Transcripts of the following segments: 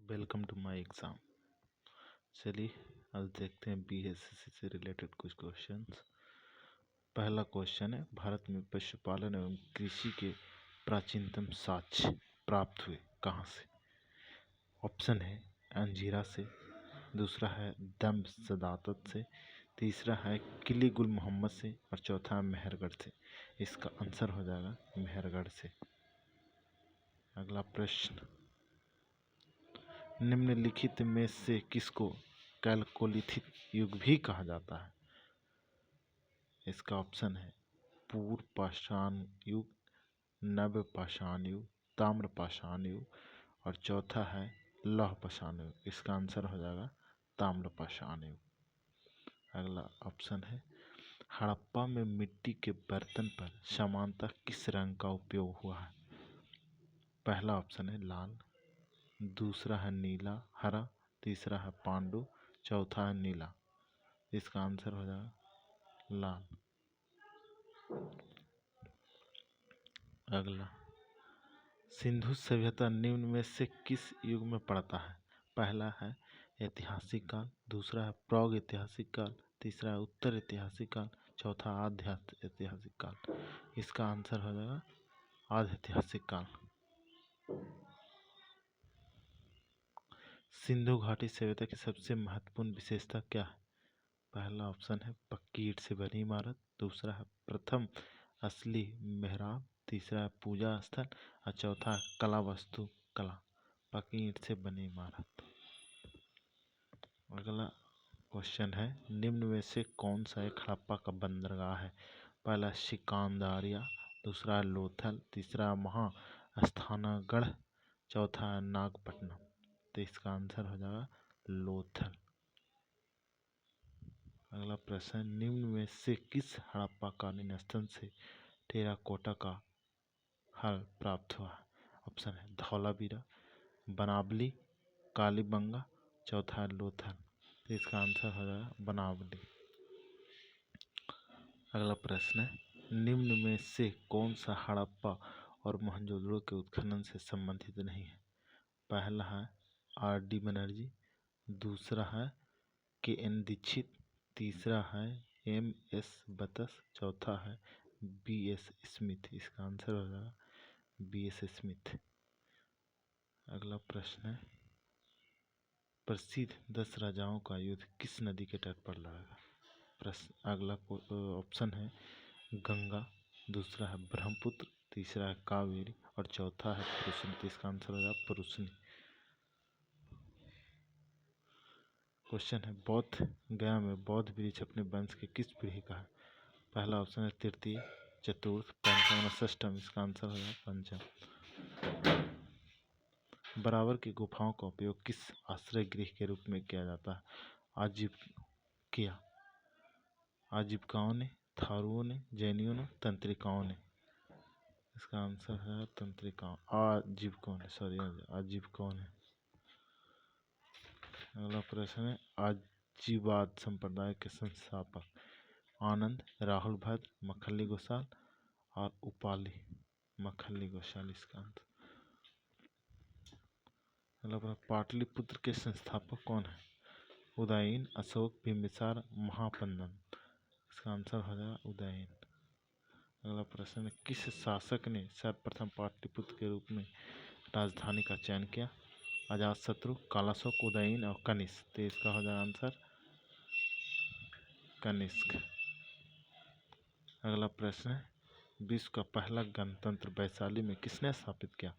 Welcome to my exam. चलिए आज देखते हैं बीएसएससी से रिलेटेड कुछ क्वेश्चंस। पहला क्वेश्चन है, भारत में पशुपालन एवं कृषि के प्राचीनतम साक्ष्य प्राप्त हुए कहाँ से? ऑप्शन है अंजीरा से, दूसरा है दम्ब सदाकत से, तीसरा है किली गुल मोहम्मद से और चौथा है मेहरगढ़ से। इसका आंसर हो जाएगा मेहरगढ़ से। अगला प्रश्न, निम्नलिखित में से किसको कैलकोलिथिक युग भी कहा जाता है? इसका ऑप्शन है पूर्व पाषाण युग, नव पाषाण युग, ताम्र पाषाण युग और चौथा है लौह पाषाण युग। इसका आंसर हो जाएगा ताम्र पाषाण युग। अगला ऑप्शन है, हड़प्पा में मिट्टी के बर्तन पर सामान्यतः किस रंग का उपयोग हुआ है? पहला ऑप्शन है लाल, दूसरा है नीला हरा, तीसरा है पांडु, चौथा है नीला। इसका आंसर हो जाएगा लाल। अगला, सिंधु सभ्यता निम्न में से किस युग में पड़ता है? पहला है ऐतिहासिक काल, दूसरा है प्राग ऐतिहासिक काल, तीसरा है उत्तर ऐतिहासिक काल, चौथा आद्य ऐतिहासिक काल। इसका आंसर हो जाएगा आद्य ऐतिहासिक काल। सिंधु घाटी सभ्यता की सबसे महत्वपूर्ण विशेषता क्या है? पहला ऑप्शन है पक्की ईंट से बनी इमारत, दूसरा है प्रथम असली मेहराब, तीसरा है पूजा स्थल और चौथा है कला वस्तु कला, पक्की ईंट से बनी इमारत। अगला क्वेश्चन है, निम्न में से कौन सा एक हड़प्पा का बंदरगाह है? पहला सिकंदरिया, दूसरा है लोथल, तीसरा है महास्थानागढ़, चौथा है नागपट्टनम। तो इसका आंसर हो जाएगा लोथल। अगला प्रश्न, निम्न में से किस हड़प्पा कालीन स्थल से टेराकोटा का हल प्राप्त हुआ है? ऑप्शन है धौलावीरा, बनावली, कालीबंगा, चौथा है लोथल। तो इसका आंसर हो जाएगा बनावली। अगला प्रश्न है, निम्न में से कौन सा हड़प्पा और मोहनजोदड़ो के उत्खनन से संबंधित नहीं है? पहला है आर.डी. बनर्जी, दूसरा है के.एन. दीक्षित, तीसरा है एम.एस. बतस, चौथा है बी.एस. स्मिथ। इसका आंसर हो जाएगा बी.एस. स्मिथ। अगला प्रश्न है, प्रसिद्ध 10 राजाओं का युद्ध किस नदी के तट पर लड़ा? प्रश्न अगला ऑप्शन है गंगा, दूसरा है ब्रह्मपुत्र, तीसरा है कावेरी और चौथा है पुरुषनी। इसका आंसर हो जाएगा पुरुषनी। क्वेश्चन है, बौद्ध गया में बौद्ध वृक्ष अपने वंश के किस पीढ़ी का है? पहला ऑप्शन है तृतीय, चतुर्थ, पंचम और षष्ठम। इसका आंसर हो जाएगा पंचम। बराबर की गुफाओं का उपयोग किस आश्रय गृह के रूप में किया जाता है? आजीविकाओं ने, थारुओं ने, जैनियों ने, तंत्रिकाओं ने। इसका आंसर है तंत्रिकाओं, आजीविकाओं ने। अगला प्रश्न है, आजीवाद संप्रदाय के संस्थापक आनंद, राहुल भद्र, मखल्ली गोसाल और उपाली मखल्ली गोसाल। इसका आंसर। अगला, पाटलिपुत्र के संस्थापक कौन है? उदयन, अशोक, बिंबिसार, महापद्मन। इसका आंसर हो जाएगा उदयन। अगला प्रश्न, किस शासक ने सर्वप्रथम पाटलिपुत्र के रूप में राजधानी का चयन किया? अजातशत्रु, कालाशोक, उदयन और कनिष्क। तो इसका हो जाएगा आंसर कनिष्क। अगला प्रश्न है, विश्व का पहला गणतंत्र वैशाली में किसने स्थापित किया?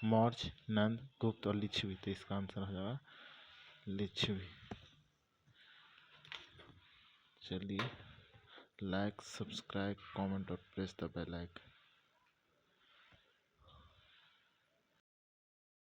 मौर्य, नंद, गुप्त और लिच्छवी। तो इसका आंसर हो जाएगा लिच्छवी। चलिए, लाइक, सब्सक्राइब, कमेंट और प्रेस द बेल आइकन।